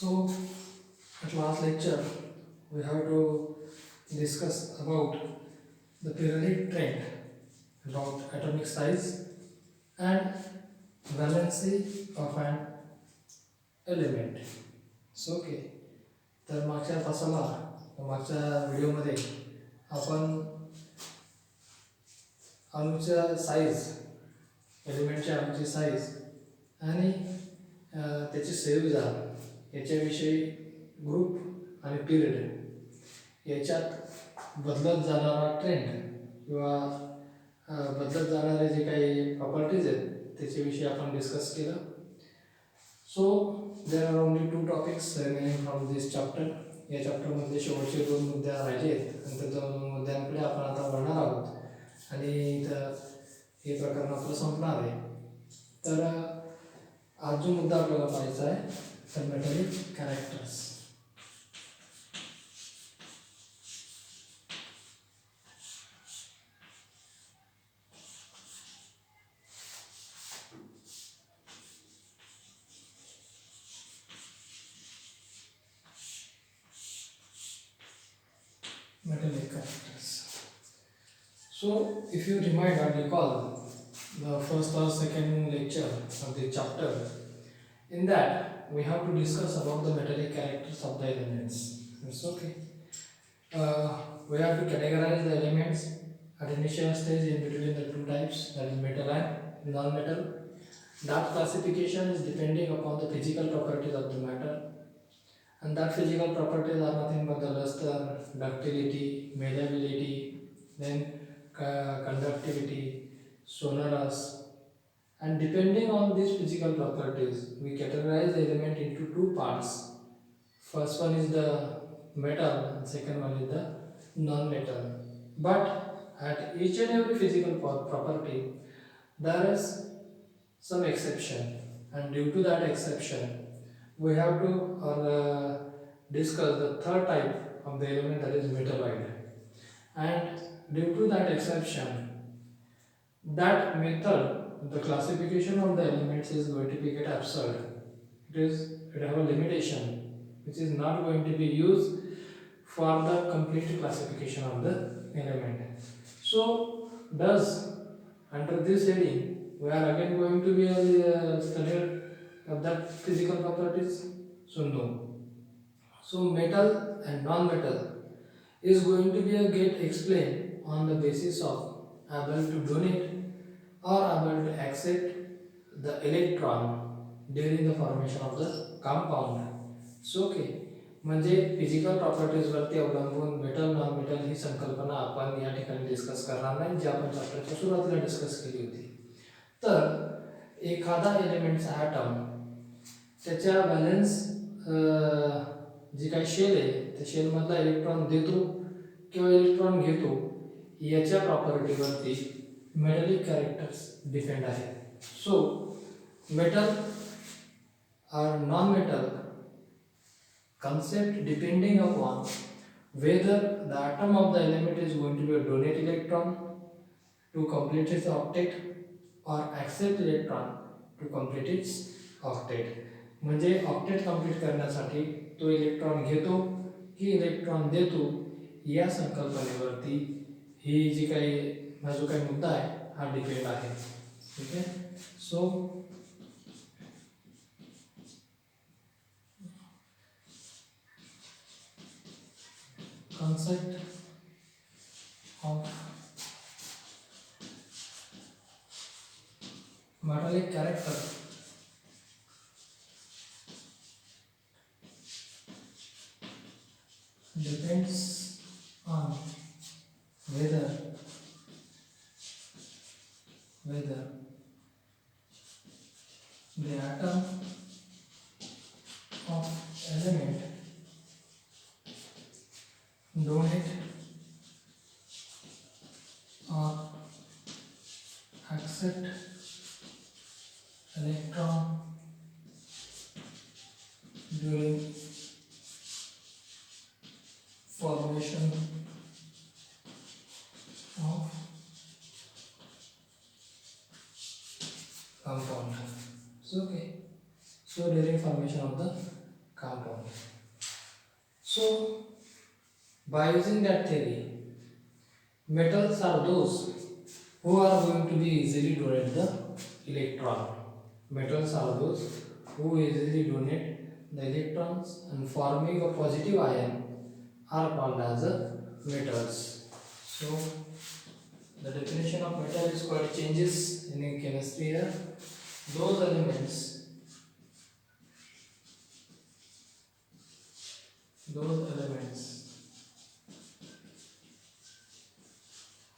So, at last lecture, we have to discuss about the periodic trend, about atomic size and valency of an element. So, okay. तर मागच्या तासाला मागच्या व्हिडिओमध्ये आपण अणूच्या size, एलिमेंटच्या अणूची size आणि त्याचे संयोजन याच्याविषयी ग्रुप आणि पिरियड याच्यात बदलत जाणारा ट्रेंड किंवा बदलत जाणारे जे काही प्रॉपर्टीज आहेत त्याच्याविषयी आपण डिस्कस केलं. So there are only 2 topics remaining from this chapter. या चॅप्टरमध्ये शेवटचे 2 मुद्दे राहिले आहेत आणि त्या 2 मुद्द्यांकडे आपण आता वळणार आहोत आणि इथं हे प्रकरण आपलं संपणार आहे. तर आज जो मुद्दा आपल्याला पाहायचा आहे तर metallic characters. Metallic characters. So, if you remind or recall the first or second lecture of the chapter, in that we have to discuss about the metallic characters of the elements. It's okay. We have to categorize the elements at initial stage in between the two types, that is metal and non-metal. That classification is depending upon the physical properties of the matter. And that physical properties are nothing but the luster, ductility, malleability, then conductivity, sonorous. And depending on these physical properties, we categorize the element into 2 parts. First one is the metal, and second one is the non-metal. But at each and every physical property, there is some exception, and due to that exception, we have to discuss the third type of the element, that is metalloid. And due to that exception, that method, the classification of the elements is going to be get absurd. It have a limitation which is not going to be used for the complete classification of the element. So thus under this heading we are again going to be studied of that physical properties. So no. So metal and non-metal is going to be get explained on the basis of able to donate or able to accept the electron during the formation of the compound. So okay. म्हणजे physical प्रॉपर्टीजवरती अवलंबून metal non metal ही संकल्पना आपण या ठिकाणी discuss करणार नाही, जी आपण चॅप्टरच्या सुरुवातीला डिस्कस केली होती. तर एखादा एलिमेंटचा ॲटम त्याच्या बॅलन्स जी काही शेल आहे त्या शेलमधला इलेक्ट्रॉन देतो किंवा इलेक्ट्रॉन घेतो याच्या प्रॉपर्टीवरती मेटलिक कॅरेक्टर्स डिपेंड आहेत. सो मेटल और non metal concept depending upon whether the atom of the element is going to be a donate electron to complete its octet or accept electron to complete its octet. म्हणजे octet complete करण्यासाठी तो electron घेतो की electron देतो या संकल्पनेवरती ही जी काही हा जो काही मुद्दा आहे हा डिपेंड आहे. ठीक आहे. सो concept of metallic character depends on whether the atom of element donate or accept electron during formation of compound. So okay. So during formation of the compound. So by using that theory, metals are those who are going to be easily donate the electron. Metals are those who easily donate the electrons and forming a positive ion are called as metals. So the definition of metal is quite changes in chemistry here. Those elements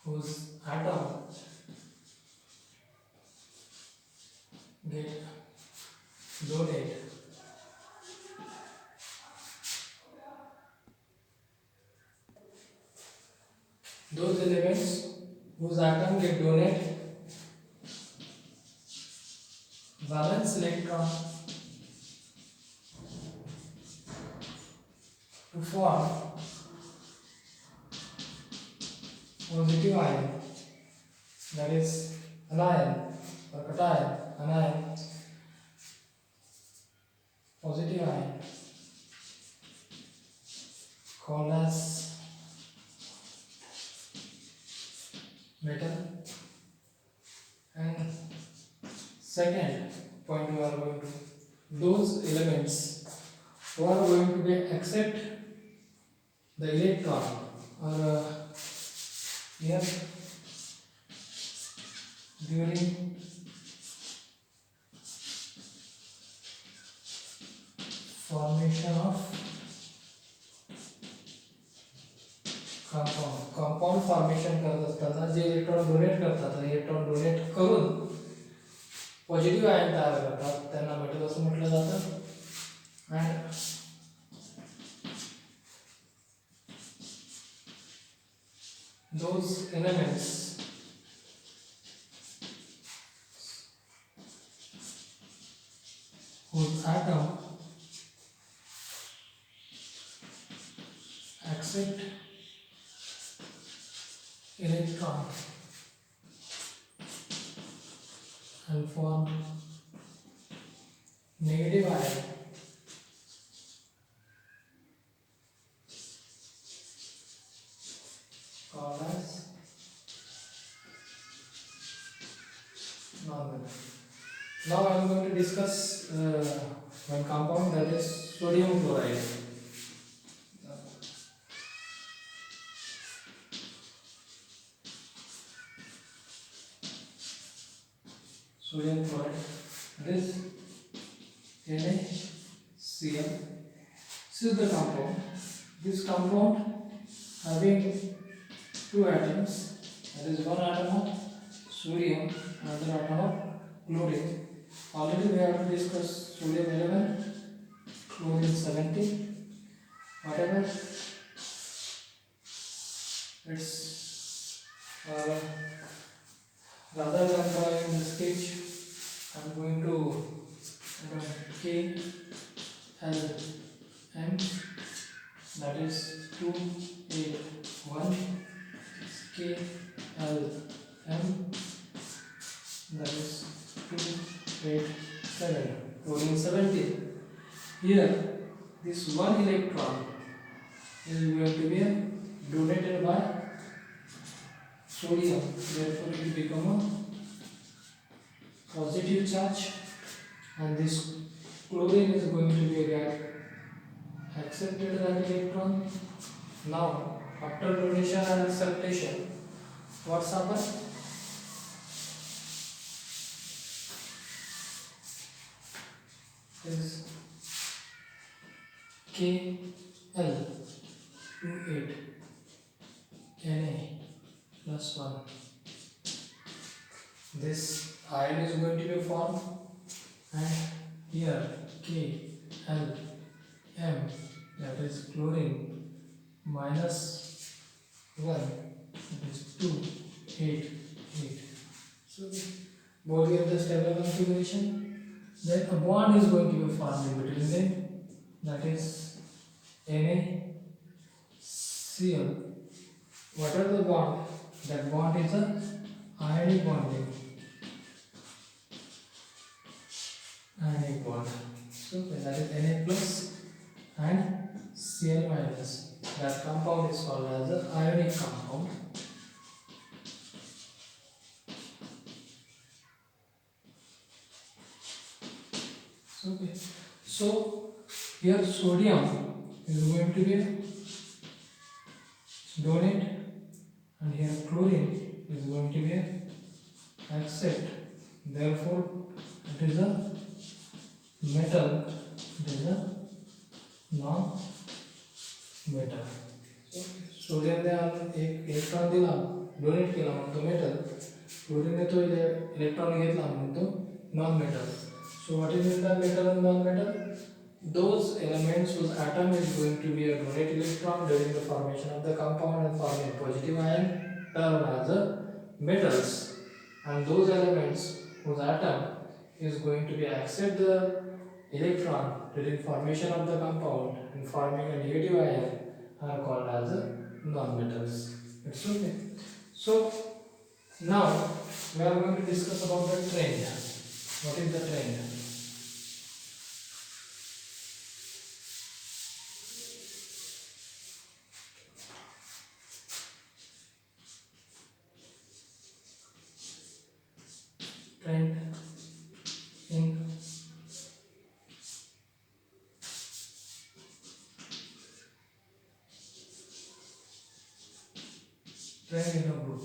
whose atom get donate those elements whose atom get donate valence electron to form positive ion, that is anion or cation, anion, positive ion called as metal. And second point, we are going to those elements who are going to get accept the electron or here during formation of compound formation करत असताना जे electron donate करतात, electron donate करून positive ion तयार करतात, त्यांना metal असं म्हटलं जातं. And those elements whose atom accept electron and form negative ion called as non-metal. Now I am going to discuss one compound, that is sodium chloride. Sodium chloride, this NaCl. This is the compound. This compound having two atoms, that is one atom of sodium, another atom of chlorine. Already we have to discuss sodium 11, chlorine 70. Whatever, it's rather than drawing the sketch, I am going to K L M, that is 281, K L M, that is 287, chlorine 70. Here this one electron is going to be donated by sodium, therefore it will become a positive charge, and this chlorine is going to be accepted that electron. Now after donation and acceptation, what's happened? Is Kl 28 Na plus 1. This ion is going to be formed, and here Kl M, that is chlorine, minus 1, that is 288. So both give the stable configuration. Then a bond is going to be formed in between them, that is NaCl. What are the bond? That bond is a ionic bonding. Ionic bond. So that is Na plus and Cl minus. That compound is called as an ionic compound. Okay. So here sodium is going to be a donate, and here chlorine is going to be a accept. Therefore, it is a metal. It is a non-metal. Sodium ने एक electron दिला donate केला म्हणतो metal, क्लोरीनने तो electron घेतला म्हणतो non metal. So what is in the metal and non-metal? Those elements whose atom is going to be a donate electron during the formation of the compound and forming positive ion termed as the metals, and those elements whose atom is going to be accept the electron during formation of the compound and forming a negative ion are called as the non-metals. It's okay. So now we are going to discuss about the trend. What is the trend? Trend in a group.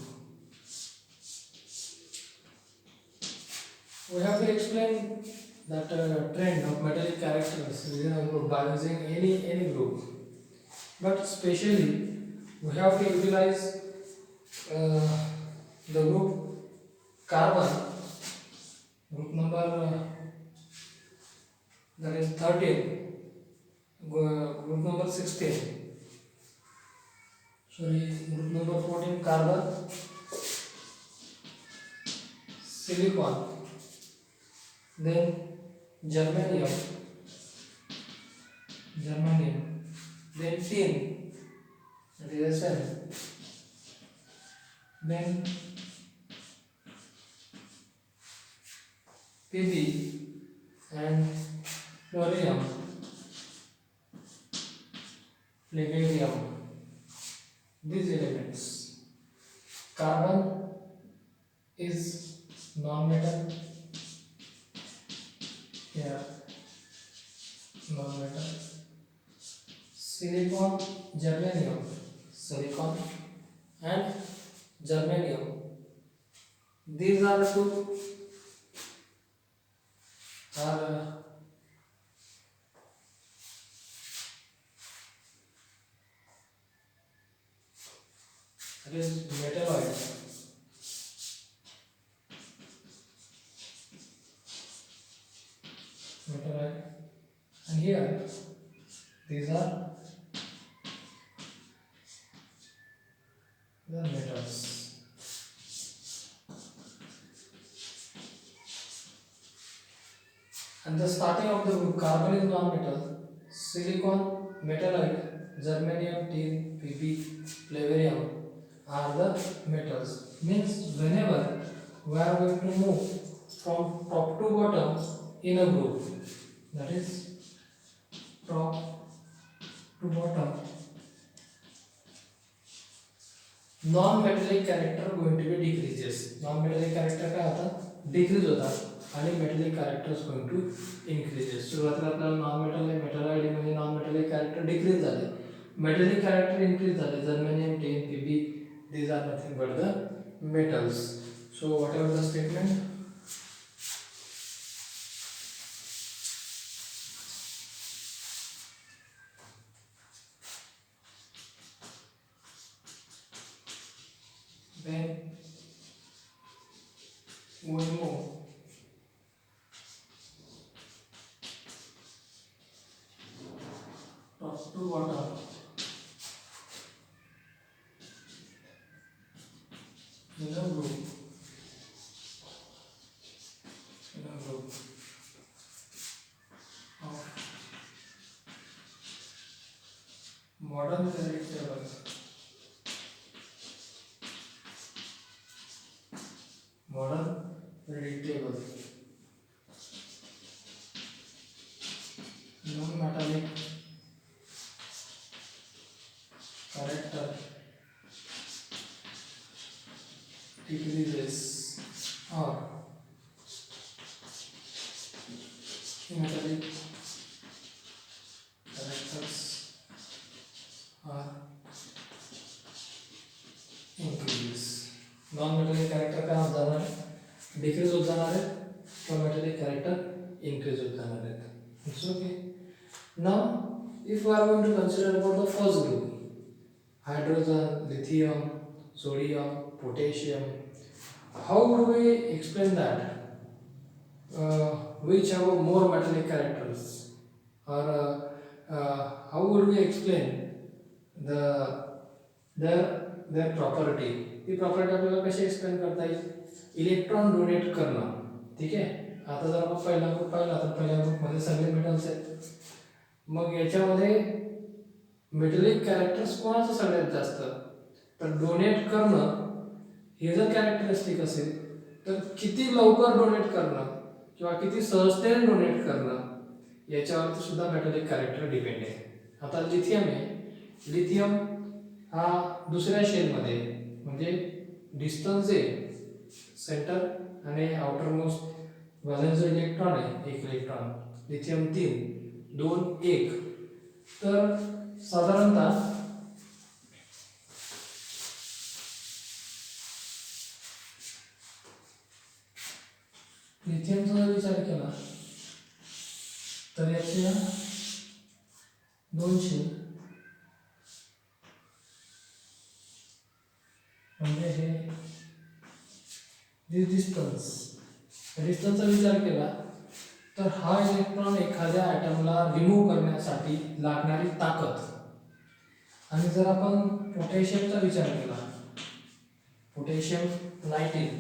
We have to explain that trend of metallic characters within a group by using any group. But especially we have to utilize the group carbon, group number that is 13, group number 16. Sorry, group number 14 carbon, silicon, then germanium, then tin, that is Sn, then Pb and fluorinium, palladium. These elements. Carbon is non-metal. Here, non-metal. Silicon, germanium, silicon and germanium. These are two are it is metalloid. Metalloid. And here these are the metals. And the starting of the group, carbon is non-metal, silicon, metalloid, germanium, tin, Pb, palladium are the metals. Means whenever we are going to move from top to bottom in a group, that is top to bottom, non-metallic character going to be decreases. Non-metallic character काय होता decrease होता आणि metallic character is going to increases. सुरुवातीला आपल्याला non-metal metalloid म्हणजे non-metallic character decrease झाले, metallic character increase झाले. Germanium, tin, Pb, these are nothing but the metals. So whatever the statement, then we move top to bottom in a group. Of modern periodic table. Modern periodic table. Non-metallic decreases or metallic characters are increases. Non metallic character काय होत जाणार आहे, decrease होत जाणार आहे, किंवा metallic character increase होत जाणार आहेत. It's okay. Now if we are going to consider about the first group, hydrogen, lithium, sodium, potassium, how would we explain that? Which have more metallic characters, or how would we explain the their property? He property आपल्याला कशी explain करता येईल? Electron donate करणं. ठीक आहे. आता जर आपण पहिला ग्रुप पाहिला तर पहिल्या ग्रुपमध्ये सगळे मेटल्स आहेत. मग याच्यामध्ये मेटलिक कॅरेक्टर्स कोणाचं सगळ्यात जास्त, तर डोनेट करणं हे जर कॅरेक्टरिस्टिक असेल तर किती लवकर डोनेट करणं किंवा किती सहजतेने डोनेट करणं याच्यावरती सुद्धा मेटलिक कॅरेक्टर डिपेंड आहे. आता लिथियम आहे, लिथियम हा दुसऱ्या शेलमध्ये म्हणजे डिस्टन्स आहे सेंटर आणि आउटर मोस्ट व्हॅलेन्स इलेक्ट्रॉन आहे 1 इलेक्ट्रॉन, लिथियम 3 2 1, तर साधारणतः लिथियमचा जर विचार केला तर याच्या 2 शेल म्हणजे हे डिस्टन्सचा विचार केला तर हा इलेक्ट्रॉन एखाद्या ॲटमला रिमूव्ह करण्यासाठी लागणारी ताकद, आणि जर आपण पोटॅशियमचा विचार केला, potassium 19,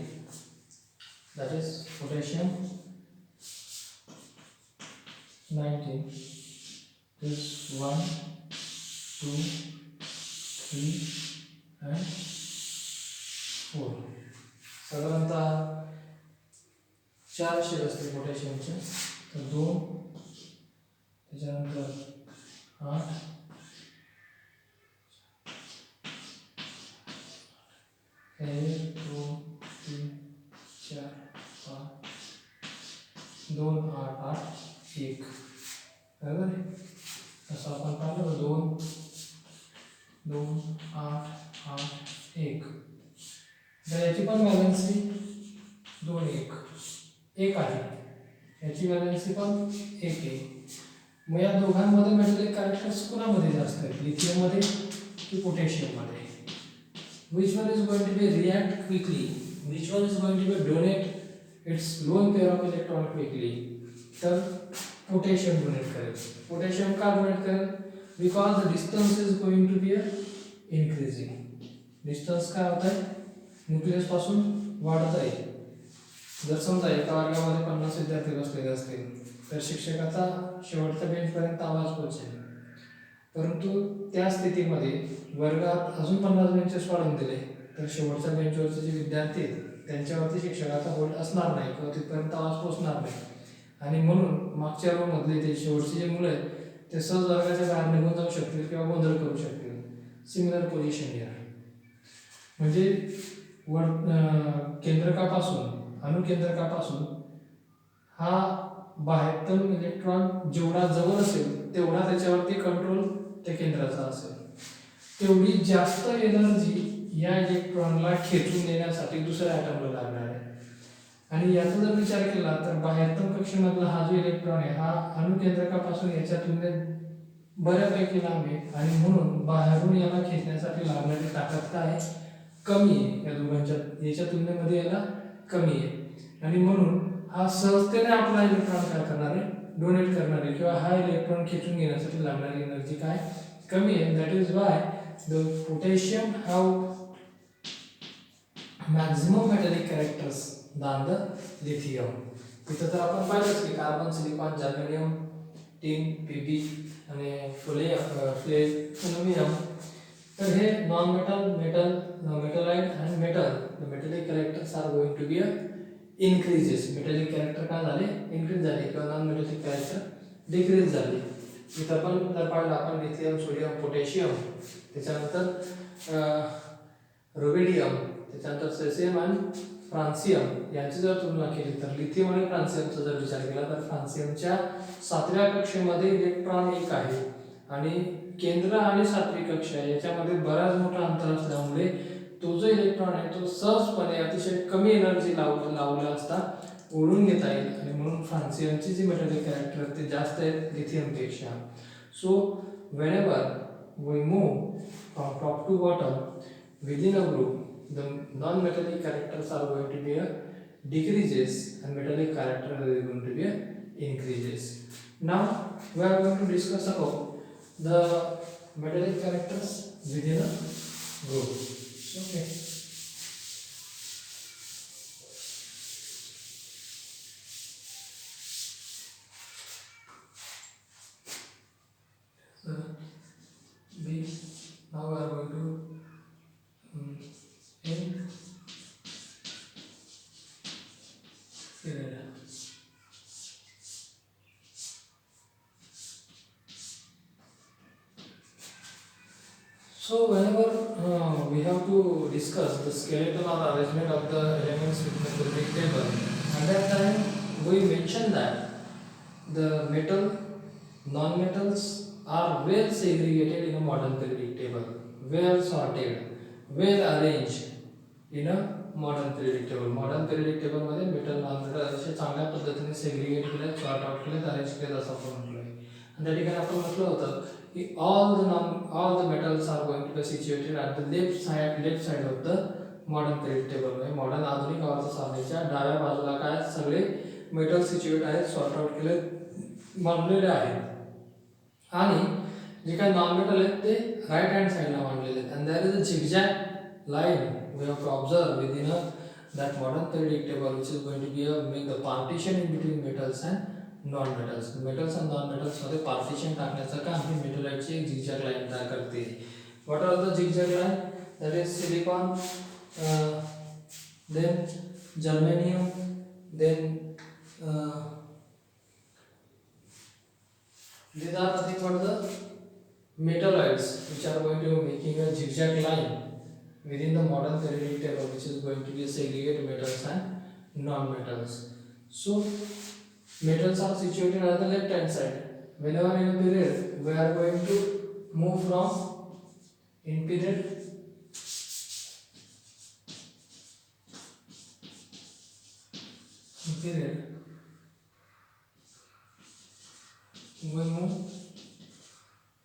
that is potassium 19 is 1 2 3 and 4. साधारणतः 4 शेल असतील पोटॅशियमचे, तर 2 त्याच्यानंतर 8 1 2 3 4 5 2 8 8 1, बरोबर आहे. असं आपण पाहिलं 2 2 8 8 1, तर याची पण व्हॅलेन्सी 2 1 1 आहे, याची व्हॅलेन्सी पण 1 आहे. मग या दोघांमध्ये मेटलिक कॅरेक्टर्स कोणामध्ये जास्त आहेत, लिथियममध्ये की पोटॅशियममध्ये? Which one is going to be react quickly? Which one is going to be donate its lone pair of electron quickly? तर पोटॅशियम डोनेट करेल. पोटॅशियम का डोनेट करेल? Because the distance is going to be increasing. Distance काय होत आहे, nucleus पासून वाढत आहे. जर समजा एका वर्गामध्ये 50 विद्यार्थी बसलेले असतील तर शिक्षकाचा शेवटच्या बेंचपर्यंत आवाज पोहोचेल, परंतु त्या स्थितीमध्ये वर्गात अजून 50 बेंचेस वाढवून दिले तर शेवटच्या बेंचवरचे जे विद्यार्थी आहेत त्यांच्यावरती शिक्षकाचा होल्ड असणार नाही किंवा तिथपर्यंत आवाज पोहोचणार नाही, आणि म्हणून मागच्या रोमधले ते शेवटचे जे मुलं आहेत ते सहज वर्गाच्या बाहेर निघून जाऊ शकतील किंवा गोंधळ करू शकतील. सिमिलर पोझिशन या म्हणजे केंद्रकापासून अणुकेंद्रकापासून हा बाह्यतम इलेक्ट्रॉन जेवढा जवळ असेल तेवढा त्याच्यावरती कंट्रोल त्या केंद्राचा असेल. तेवढी जास्त एनर्जी या इलेक्ट्रॉनला खेचून नेण्यासाठी दुसऱ्या ॲटमला लागणार आहे. आणि याचा जर विचार केला तर बाह्यतम कक्षेमधला हा जो इलेक्ट्रॉन आहे हा अणुकेंद्रकापासून याच्या तुलनेत बऱ्यापैकी लांब आहे, आणि म्हणून बाहेरून याला खेचण्यासाठी लागणारी ताकद काय कमी आहे. या दोघांच्या याच्या तुलनेमध्ये याला कमी आहे, आणि म्हणून हा सहजतेने आपला इलेक्ट्रॉन काय करणार आहे, डोनेट करणार आहे, किंवा हा इलेक्ट्रॉन खेचून घेण्यासाठी लागणारी एनर्जी काय कमी आहे. That is why the potassium have maximum metallic characters than the lithium. इथं तर आपण पाहिलंच की carbon, silicon, germanium, tin, P B फ्लेमियम, तर हे non metal, metalloid and metal, the metallic characters are going to be increases. Metallic character काय झाले, इन्क्रीज झाले, किंवा नॉन मेटलिक कॅरेक्टर डिक्रीज झाले. इथं पण जर पाहिलं आपण लिथियम, सोडियम, पोटॅशियम, त्याच्यानंतर रुबिडियम, त्याच्यानंतर सेसियम आणि फ्रान्सियम यांची जर तुलना केली तर लिथियम आणि फ्रान्सियमचा जर विचार केला तर फ्रान्सियमच्या 7व्या कक्षेमध्ये इलेक्ट्रॉन 1 आहे आणि केंद्र आणि 7वी कक्षा याच्यामध्ये बराच मोठा अंतर असल्यामुळे तो जो इलेक्ट्रॉन आहे तो सहजपणे अतिशय कमी एनर्जी लावला असता ओढून घेता येईल आणि म्हणून फ्रान्सियमची जी मेटॅलिक कॅरेक्टर ते जास्त आहेत लिथियमपेक्षा. सो whenever we move from top to bottom within a group, the non-metallic characters are going to be a decreases and metallic character is going to be a increases. Now we are going to discuss about the metallic characters within a group. Okay. So now we are going to end period. So whenever we have to discuss the skeleton or arrangement of the elements within the periodic table, at that time we mention that the metal, non-metals are well segregated in a modern periodic table, well sorted, well arranged in a modern periodic table. Modern periodic table मध्ये metal non metal असे चांगल्या पद्धतीने segregate केले, sort out केले, arrange केले असं आपण म्हटलंय. आणि त्या ठिकाणी आपण म्हटलं होतं की all the metals are going to be situated at the left side of the modern periodic table. म्हणजे मॉडर्न आधुनिक आवर्त सारणीच्या डाव्या बाजूला काय सगळे मेटल सिच्युएट आहेत, सॉर्ट आउट केले, मांडलेले आहेत. आणि जे काही नॉन मेटल आहेत ते राईट हँड साईडला मांडलेले आहेत. And there is a zigzag line we have to observe within that modern periodic table, which is going to be make the partition in between metals and non-metals. Metals and non-metals मध्ये partition टाकण्याचं काम ही मेटलाइटची एक zigzag line तयार करते. What are the zigzag line? That is silicon, then germanium, then these are nothing but the metalloids which are going to be making a zigzag line within the modern periodic table, which is going to be segregate metals and non-metals. So metals are situated at the left hand side. Whenever in a period we are going to move from in period we move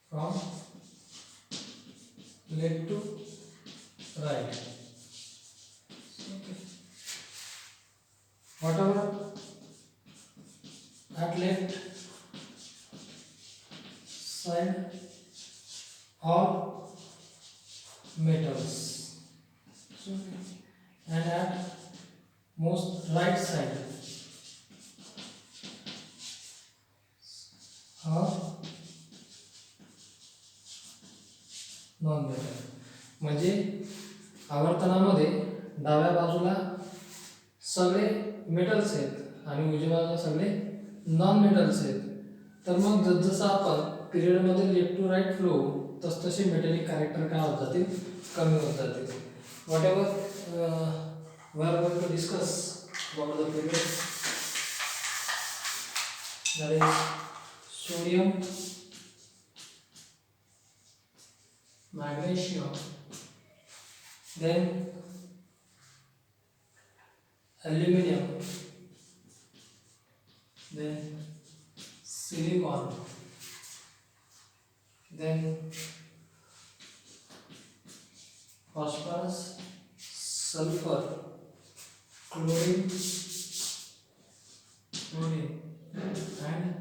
from left to right. Okay. Whatever at left side are metals. Okay. And at most right side are non-metal. म्हणजे आवर्तनामध्ये डाव्या बाजूला सगळे metals आहेत आणि उजव्या बाजूला सगळे non metals आहेत. तर मग जसजसं आपण पिरियडमध्ये लेफ्ट टू राईट फ्लो तसतसे मेटॅलिक कॅरेक्टर काय होत जातील, कमी होत जातील. Whatever we are going to discuss about the period, that is sodium, magnesium, then aluminum, then silicon, then phosphorus, sulfur, chlorine, and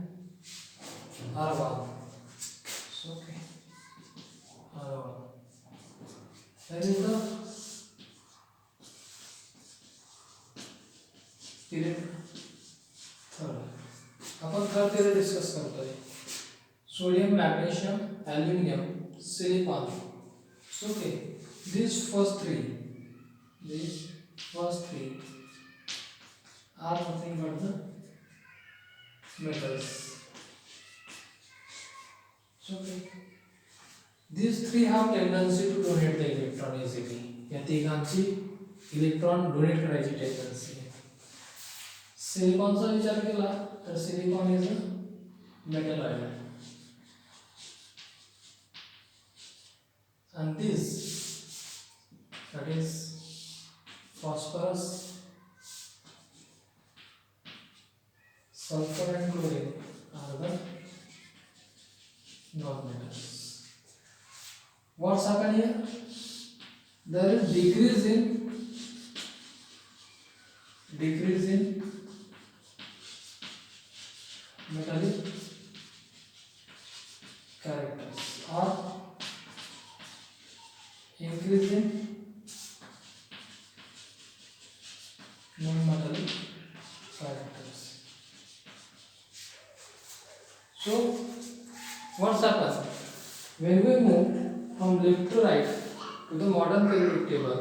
argon. Okay, argon. That is the period third. आपण third period discuss करतोय. Sodium, magnesium, aluminium, silicon. Okay, these first three are nothing but the metals. Okay, these three have tendency to donate the electron easily. या तिघांची electron donate करायची tendency आहे. सिलिकॉनचा विचार केला तर silicon is a metal ion and this, that is phosphorus, sulfur and chlorine are the non-metals. What's happened here? There is decrease in metallic characters or increase in non-metallic characters. So what's happened? When we move from left to right to the modern periodic table,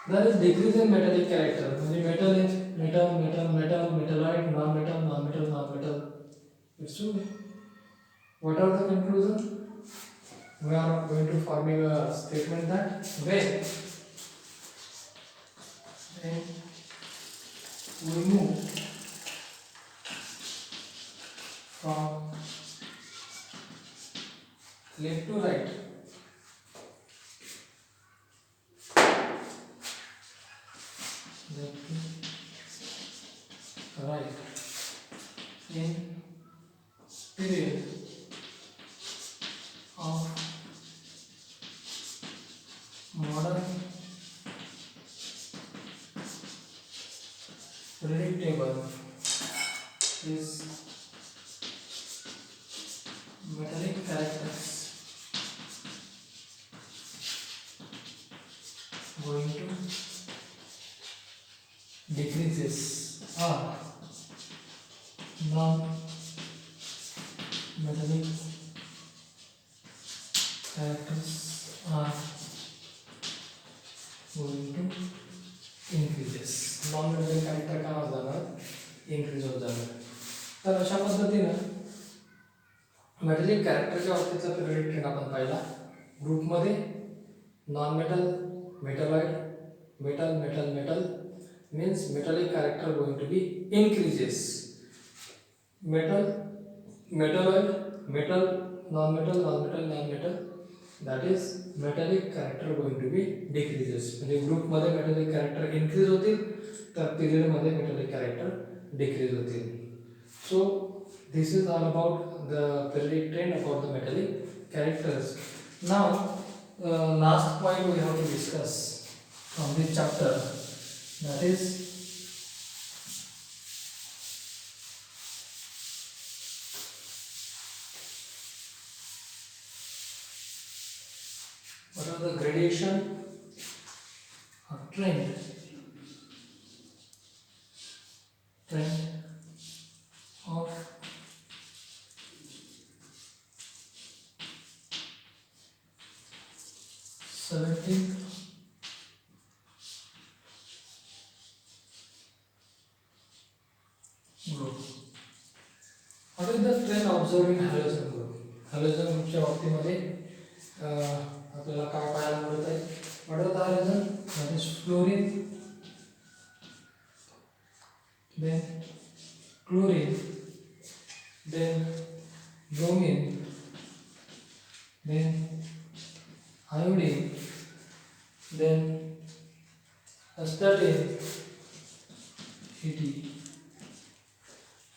there is decrease in metallic character. म्हणजे metal is metal, metalloid, non-metal. It's true. What are the conclusion? We are going to forming a statement that when we move from left to right, in period of modern periodic table is metallic characters going to decreases or non-metallic characters are going to increases. Non-metallic character काय होत जाणार increase होत जाणार. तर अशा पद्धतीनं metallic कॅरेक्टरच्या बाबतीतला periodic trend आपण पाहिला. ग्रुपमध्ये non metal, metalloid, metal means metallic character going to be increases. Metalloid, metal, non-metal, that is metallic character going to be decreases. म्हणजे ग्रुप मध्ये metallic character increase होतील तर पिरियड मध्ये metallic character decrease होतील. So this is all about the periodic trend about the metallic characters. Now last point we have to discuss from this chapter, that is what are the gradation or trend of seventeen group. What is the trend observed in halogen group? Halogen groupच्या बाबतीमध्ये आपल्याला काय पाहायला मिळत आहे? What are the halogen? That is fluorine, then chlorine, then bromine, then iodine, then astatine, At,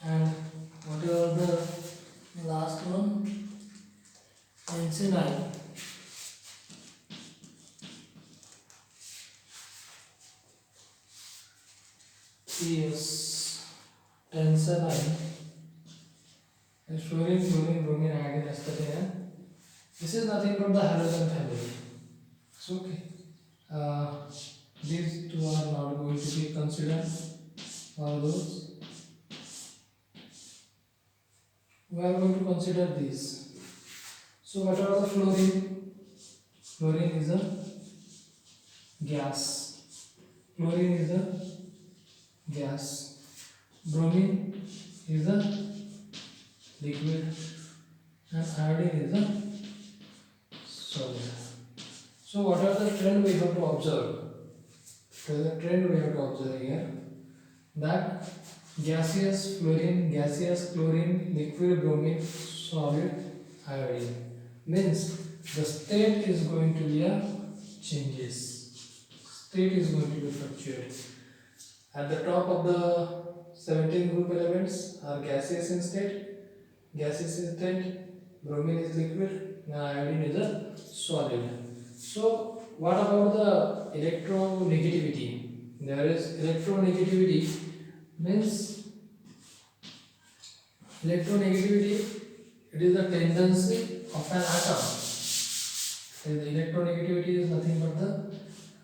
and whatever the last one, encinine, yes, tensionine, and fluorine, bromine, iodine, astatine. This is nothing but the halogen family. So okay, these two are not going to be considered for those. We are going to consider these. So what are the fluorine? Fluorine is a gas. Bromine is a liquid, and iodine is a solid. So what are the trend we have to observe? There is a trend we have to observe here, that gaseous fluorine, gaseous chlorine, liquid bromine, solid iodine. Means the state is going to be a changes. State is going to be fluctuate. At the top of the 17 group elements are gaseous in state, bromine is liquid, and iodine is a solid. So what about the electronegativity? There is electronegativity, means electronegativity, it is the tendency of an atom. And the electronegativity is nothing but the,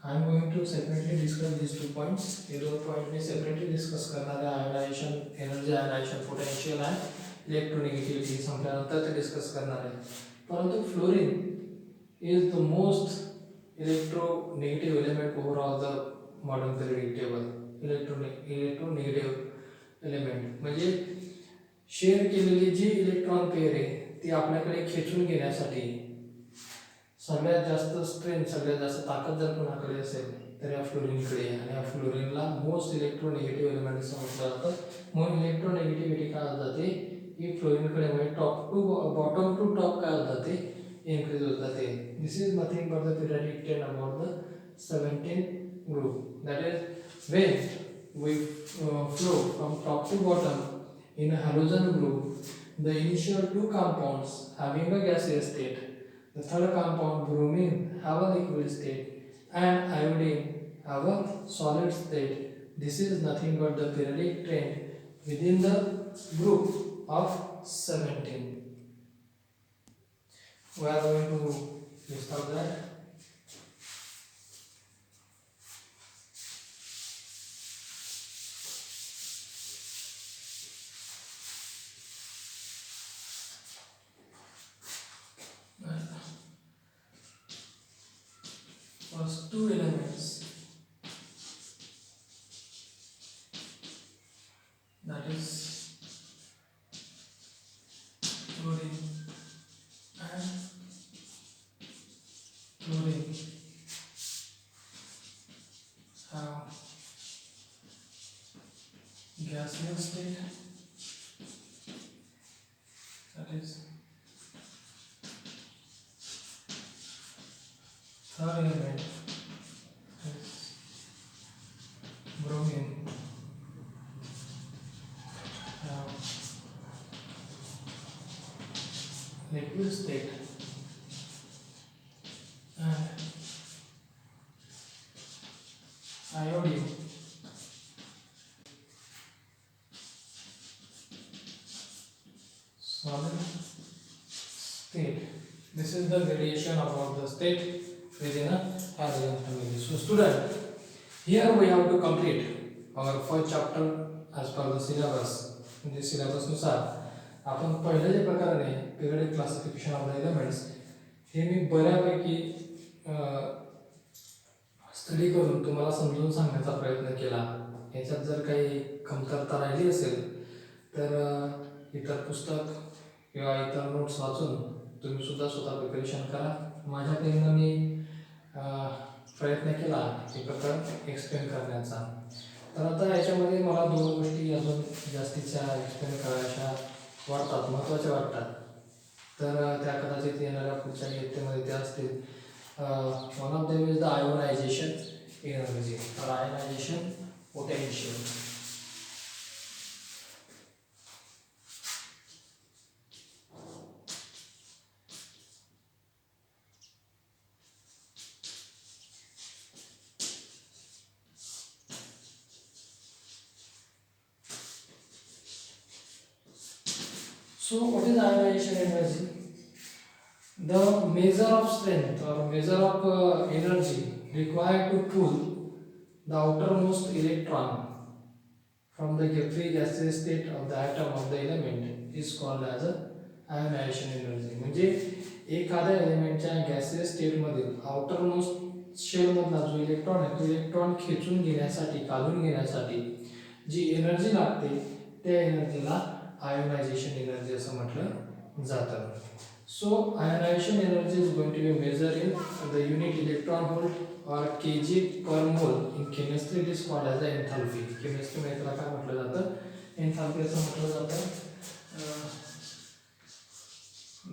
I am going to separately discuss these 2 points. ये 2 point में separately discuss करणार आहे, ionization, energy ionization, potential आणि electronegativity संपल्यानंतर ते discuss करणार आहे. परंतु fluorine is the most electronegative element overall the modern periodic table. electronegative element म्हणजे शेअर केलेली जी इलेक्ट्रॉन पेअर आहे ती आपल्याकडे खेचून घेण्यासाठी सगळ्यात जास्त स्ट्रेंथ, सगळ्यात जास्त ताकद जर कोणाकडे असेल तर या फ्लोरीनकडे, आणि या फ्लोरीनला मोस्ट इलेक्ट्रोनेगेटिव्ह एलिमेंट असं म्हटलं जातं. म्हणून इलेक्ट्रोनेगेटिव्हिटी काय होत जाते ही फ्लोरीनकडे, म्हणजे top to bottom to top काय होत जाते, increase होत जाते. This is nothing but the periodic trend about the 17 group. That is when we flow from top to bottom in a halogen group, the initial 2 compounds having a gaseous state, the third compound bromine have a liquid state, and iodine have a solid state. This is nothing but the periodic trend within the group of 17. We are going to list out that. First 2 elements, that is fluorine and chlorine, have gaseous state, that is third element is bromine, have liquid state, and iodine solid state. This is the gradation about the state within a halogen family. So student, here we have to complete our first chapter as per the syllabus. म्हणजे syllabus नुसार आपण पहिले जे प्रकाराने periodic classification of the elements हे मी बऱ्यापैकी study करून तुम्हाला समजून सांगण्याचा प्रयत्न केला. याच्यात जर काही कमतरता राहिली असेल तर इतर पुस्तक किंवा इतर नोट्स वाचून तुम्ही सुद्धा स्वतः प्रिपरेशन करा. माझ्याकडनं मी प्रयत्न केला हे प्रकार एक्सप्लेन करण्याचा. तर आता याच्यामध्ये मला 2 गोष्टी अजून जास्तीच्या एक्सप्लेन करायच्या वाटतात, महत्त्वाच्या वाटतात. तर त्या कदाचित येणाऱ्या पुढच्या इयत्तेमध्ये त्या असतील. One of them is the ionization energy और ionization potential. So what is ionization energy? The measure of strength or measure of energy required to pull the outermost electron from the free gaseous state of the atom of the element is called as a ionization energy. म्हणजे एखाद्या एलिमेंटच्या gaseous स्टेटमधील outermost शेलमधला जो electron आहे तो electron खेचून घेण्यासाठी, काढून घेण्यासाठी जी energy लागते त्या एनर्जीला आयोनायझेशन एनर्जी असं म्हटलं जातं. So ionization energy is going to be measured in the unit electron volt or kg per mole in chemistry it is called as the enthalpy. Chemistry मध्ये त्याला काय म्हटलं जातं एंथॅल्पी असं म्हटलं जातं.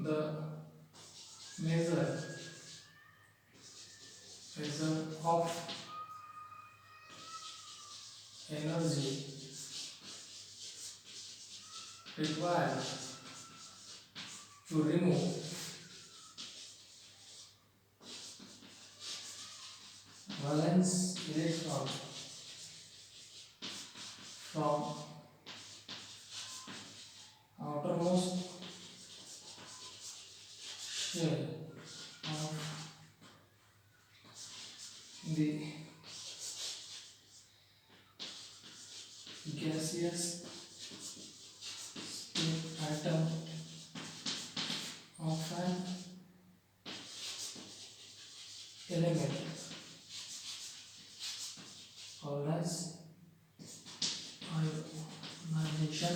The measure of energy required to remove valence electron from outermost shell of the gaseous state atom of an element called as ionization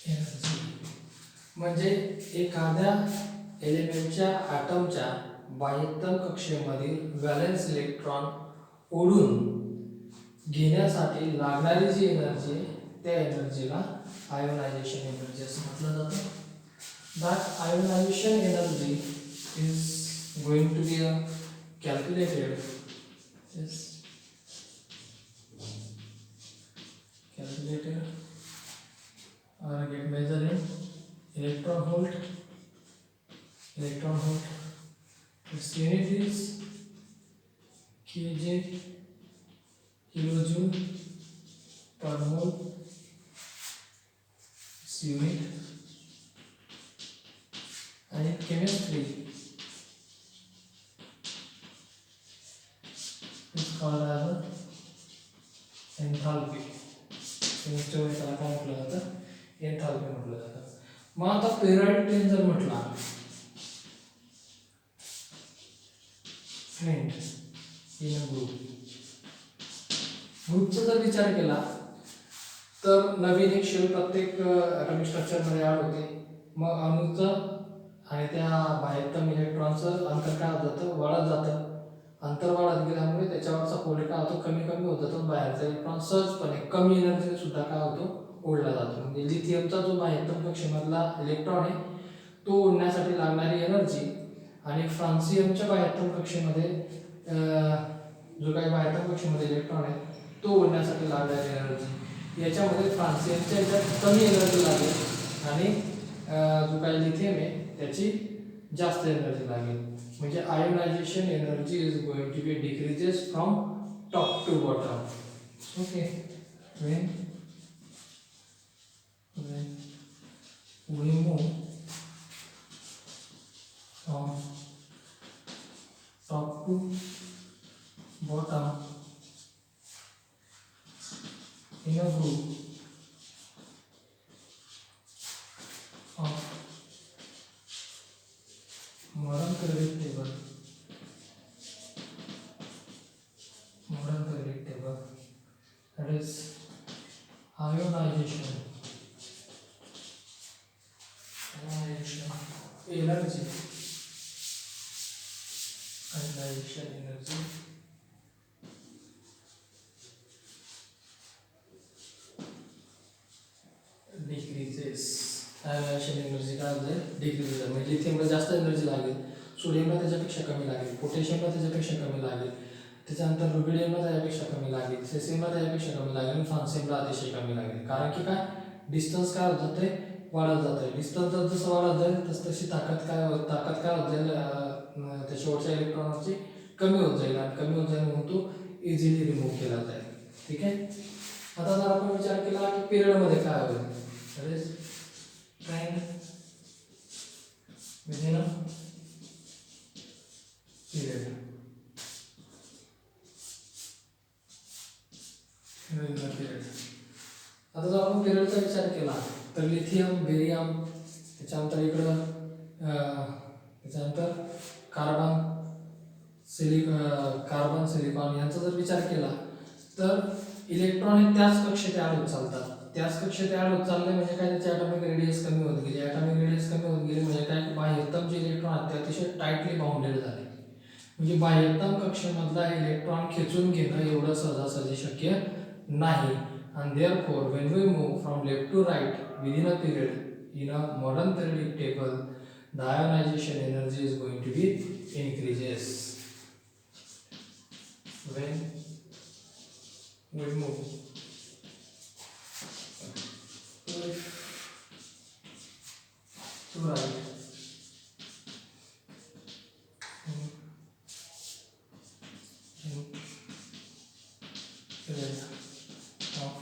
energy. म्हणजे एखाद्या एलिमेंटच्या ॲटमच्या बाह्यतम कक्षेमधील व्हॅलेन्स इलेक्ट्रॉन ओढून घेण्यासाठी लागणारी जी एनर्जी आहे त्या एनर्जीला आयोनायझेशन एनर्जी असं म्हटलं जातं. That ionisation energy is going to be calculated or get measured in electron volt. Its unit is kJ, kilojoule per mole. Its unit, and in chemistry it's called as enthalpy. Chemistry मध्ये त्याला काय म्हटलं जातं एंथॅल्पी म्हटलं जातं. मग आता periodic table जर म्हटला फ्रेंड इन अ ग्रुपचा जर विचार केला तर नवीन एक शेल प्रत्येक ॲटॉमिक स्ट्रक्चर मध्ये ॲड होते. मग अणूचं आणि त्या बाह्यतम इलेक्ट्रॉनचं अंतर काय होत जातं वाढत जातं. अंतर वाढत गेल्यामुळे त्याच्यावरचा फोल्ड काय होतो कमी कमी होत जातो. बाहेरचा इलेक्ट्रॉन सहजपणे कमी एनर्जीने सुद्धा काय होतो ओढला जातो. म्हणजे लिथियमचा जो बाह्यतम कक्षेमधला इलेक्ट्रॉन आहे तो ओढण्यासाठी लागणारी एनर्जी आणि फ्रान्सियमच्या बाह्यतम कक्षेमध्ये जो काही बाह्यतम कक्षेमध्ये इलेक्ट्रॉन आहे तो ओढण्यासाठी लागणारी एनर्जी याच्यामध्ये फ्रान्सियमच्या याच्यात कमी एनर्जी लागेल आणि जो काही लिथियम आहे त्याची जास्त एनर्जी लागेल. म्हणजे ionisation energy is going to be decreases from top to bottom. Okay when we move from top to bottom in a group of modern periodic table that is ionization energy decreases. Ionisation energy काय होते decrease होते. म्हणजे लिथियमला जास्त energy लागेल, सोडियमला त्याच्यापेक्षा कमी लागेल, पोटॅशियमला त्याच्यापेक्षा कमी लागेल, त्याच्यानंतर रुबिडियमला त्याच्यापेक्षा कमी लागेल, सेसियमला त्याच्यापेक्षा कमी लागेल आणि फ्रान्सियमला अतिशय कमी लागेल. कारण की काय डिस्टन्स काय होत जाते वाढत जात आहे. डिस्टन्स जसं वाढत जाईल तस तशी ताकद काय होत जाईल त्या शेवटच्या इलेक्ट्रॉनची कमी होत जाईल आणि कमी होत जाईल म्हणून तो इझिली रिमूव्ह केला जाईल. ठीक आहे. आता जर आपण विचार केला की पिरियडमध्ये काय होईल that is time within a period. आता जर आपण पिरियडचा विचार केला तर लिथियम बेरियम त्याच्यानंतर इकडं त्याच्यानंतर कार्बन सिलिकॉन यांचा जर विचार केला तर इलेक्ट्रॉन हे त्याच कक्षेत ॲड होत चालतात. त्याच कक्षेत ॲड होत चाललंय म्हणजे काय, त्याची ॲटॉमिक रेडियस कमी होत गेली. ॲटॉमिक रेडियस कमी होत गेली म्हणजे काय, बाह्यतम जे इलेक्ट्रॉन आहेत ते अतिशय टाईटली बाउंडेड झाले. म्हणजे बाह्यतम कक्षेमधला इलेक्ट्रॉन खेचून घेणं एवढं सहजासहजी शक्य नाही. And therefore, when we move from left to right within a period in a modern periodic table, the ionization energy is going to be increases. When we move to right in period of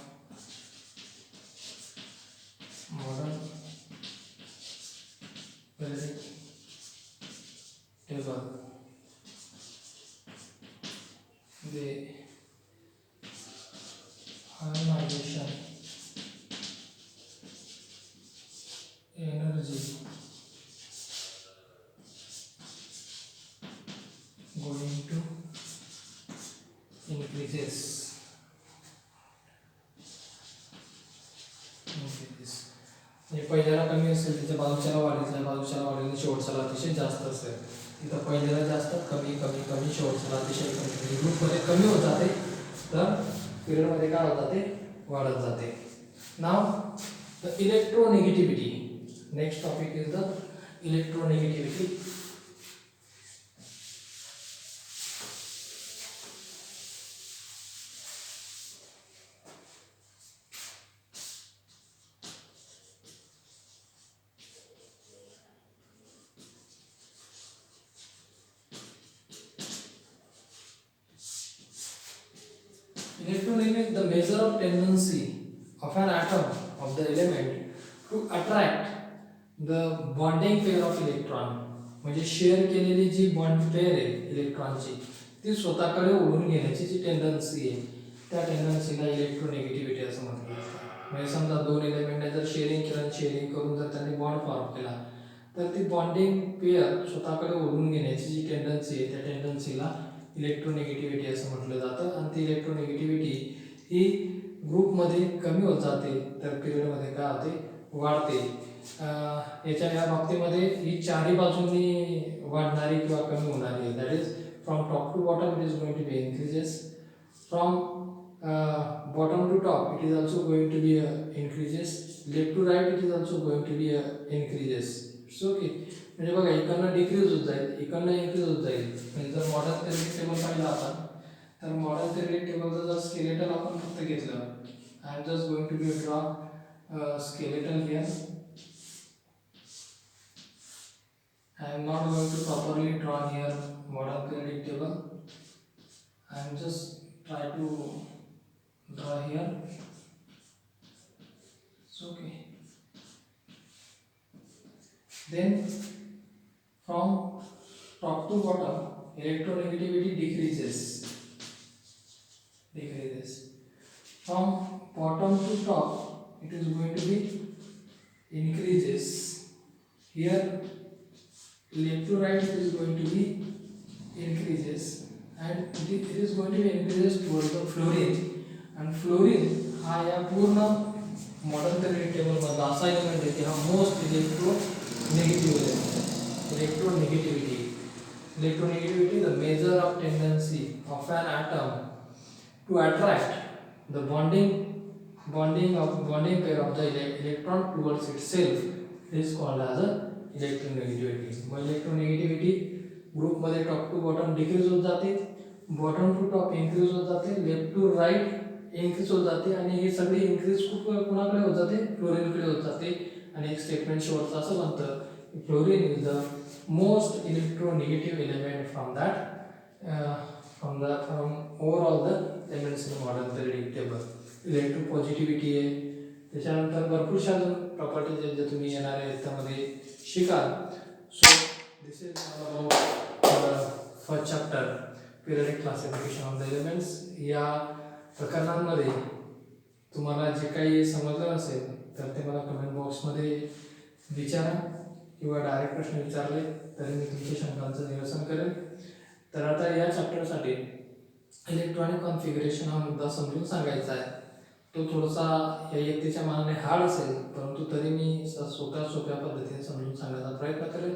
modern periodic table, the ionization energy going to increases. म्हणजे पहिल्याला कमी असेल त्याच्या बाजूच्याला वाढेल, बाजूच्याला वाढेल, शेवटच्याला अतिशय जास्त असेल. इथं पहिल्याला जास्त, कमी कमी कमी, शेवटच्याला अतिशय कमी. ग्रुपमध्ये कमी होत जाते तर पिरियडमध्ये काय होत जाते, वाढत जाते. नाव the electronegativity. Next topic is the electronegativity. Electronegativity, the measure of tendency of an atom of the element to attract the bonding pair of electron. म्हणजे शेअर केलेली जी बॉन्ड पेअर आहे इलेक्ट्रॉनची ती स्वतःकडे ओढून घेण्याची जी टेंडन्सी आहे त्या टेंडन्सीला इलेक्ट्रोनेगेटिव्हिटी असं म्हटलं जातं. म्हणजे समजा दोन एलिमेंटने जर शेअरिंग करून जर त्यांनी बॉन्ड फॉर्म केला तर ती बॉन्डिंग पेअर स्वतःकडे ओढून घेण्याची जी टेंडन्सी आहे त्या टेंडन्सीला इलेक्ट्रोनेगेटिव्हिटी असं म्हटलं जातं. आणि ती इलेक्ट्रोनेगेटिव्हिटी ही ग्रुपमध्ये कमी होत जाते तर पिरियडमध्ये काय होते, वाढते. या बाबतीमध्ये ही चारही बाजूंनी वाढणारी किंवा कमी होणारी आहे. That is from top to bottom it is going to be increases, from bottom to top it is also going to be increases, left to right it is also going to be increases. So okay, म्हणजे बघा इकडनं decrease होत जाईल, इकडनं increase होत जाईल. म्हणजे जर मॉडर्न पिरियडिक टेबल पाहिलं आपण तर मॉडर्न पिरियडिक टेबलचं जर स्केलेटल आपण फक्त घेतलं, I am just going to be draw skeletal here. I am not going to properly draw here modern periodic table. I am just try to draw here. It's okay. Then from top to bottom electronegativity decreases. From bottom to top it is going to be increases. Here left to right it is going to be increases and it is going to be increases towards the fluorine. And fluorine हा या पूर्ण modern periodic table मधला असा element आहे की हा most electronegative element. Electronegativity the measure of tendency of an atom to attract the bonding pair of the electron towards itself is called as a electronegativity. Mug electronegativity ग्रुपमध्ये top to bottom decrease होत जाते, bottom to top increase होत जाते, left to right increase होत जाते. आणि हे सगळे increase कुणाकडे होत जाते, फ्लोरीनकडे होत जाते. आणि एक स्टेटमेंट शेवटचं असं बनतं की fluorine is the most electronegative element from overall the elements in modern periodic table. Electropositivity आहे, त्याच्यानंतर भरपूरशा अजून प्रॉपर्टीज आहेत जे तुम्ही येणाऱ्या ह्याच्यामध्ये शिकाल. So this is all about first chapter periodic classification of the elements. या प्रकरणांमध्ये तुम्हाला जे काही समजलं नसेल तर ते मला कमेंट बॉक्समध्ये विचारा किंवा डायरेक्ट प्रश्न विचारले तरी मी तुमच्या शंकांचं निरसन करेन. तर आता या चॅप्टरसाठी इलेक्ट्रॉनिक कॉन्फिगरेशन हा मुद्दा समजून सांगायचा आहे. तो थोडासा या इयत्तेच्या मानाने हार्ड असेल, परंतु तरी मी सोप्या पद्धतीने समजून सांगण्याचा प्रयत्न करेल.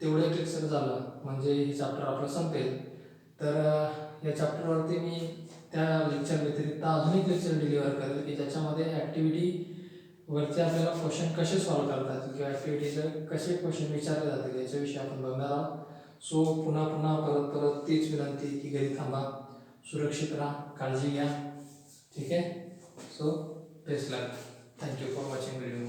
तेवढं एक लेक्चर झालं म्हणजे हे चॅप्टर आपलं संपेल. तर या चॅप्टरवरती मी त्या लेक्चर व्यतिरिक्त अजून एक लेक्चर डिलिव्हर करेल की ज्याच्यामध्ये ॲक्टिव्हिटीवरती आपल्याला क्वेश्चन कसे सॉल्व करता येतील किंवा ॲक्टिव्हिटीचे कसे क्वेश्चन विचारले जातील याच्याविषयी आपण बघणार आहोत. सो पुन्हा परत तीच विनंती की घरी थांबा, सुरक्षित राहा, काळजी घ्या. ठीक आहे. So best luck. Thank you for watching video.